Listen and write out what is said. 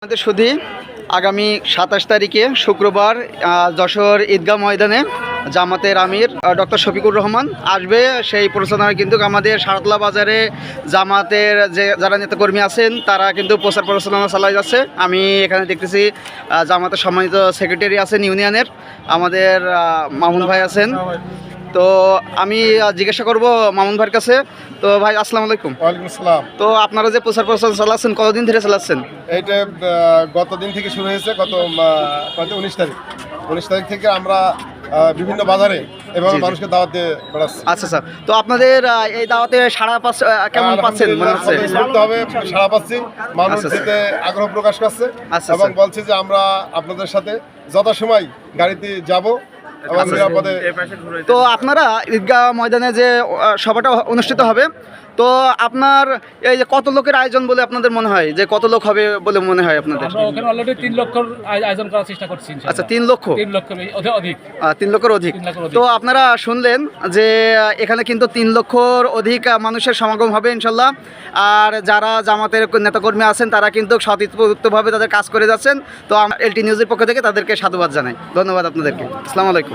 আমাদের সুধী আগামী ২৭ তারিখে শুক্রবার যশোর ঈদগাহ ময়দানে জামাতের আমির ডক্টর শফিকুর রহমান আসবে। সেই প্রচারণায় কিন্তু আমাদের সারতলা বাজারে জামাতের যারা নেতাকর্মী আছেন তারা কিন্তু প্রচার প্রচারণা চালাই যাচ্ছে। আমি এখানে দেখতেছি জামাতের সম্মানিত সেক্রেটারি আছেন ইউনিয়নের, আমাদের মামুন ভাই আছেন। তো আমি জিজ্ঞাসা করব মামুন ভাইয়ের কাছে। তো ভাই আসসালামু আলাইকুম। ওয়ালাইকুম আসসালাম। তো আপনারা যে প্রচার চালাচ্ছেন কতদিন ধরে চালাচ্ছেন? এইটা গত দিন থেকে শুরু হয়েছে, গত 19 তারিখ থেকে আমরা বিভিন্ন বাজারে এবং মানুষকে দাওয়াত দিয়ে বেড়াচ্ছি। আচ্ছা স্যার, তো আপনাদের এই দাওয়াতে সাড়া কেমন পাচ্ছেন মনে হচ্ছে? হবে সাড়া পাচ্ছি, মানুষ যেতে আগ্রহ প্রকাশ করছে এবং বলছে যে আমরা আপনাদের সাথে যথাসময় গাড়িতে যাব। তো আপনারা ঈদগাহ ময়দানে যে সভাটা অনুষ্ঠিত হবে, তো আপনার এই যে কত লোকের আয়োজন বলে আপনাদের মনে হয়, যে কত লোক হবে বলে মনে হয় আপনাদের? আমরা ওখানে অলরেডি 3 লক্ষর আয়োজন করার চেষ্টা করছি। আচ্ছা, 3 লক্ষ? 3 লক্ষের অধিক। 3 লক্ষের অধিক। তো আপনারা শুনলেন যে এখানে কিন্তু 3 লক্ষর অধিক মানুষের সমাগম হবে ইনশাল্লাহ। আর যারা জামাতের নেতাকর্মী আছেন তারা কিন্তু স্বতঃস্ফূর্তভাবে তাদের কাজ করে যাচ্ছেন। তো LT নিউজের পক্ষ থেকে তাদেরকে সাধুবাদ জানাই। ধন্যবাদ আপনাদেরকে। আসসালামু আলাইকুম।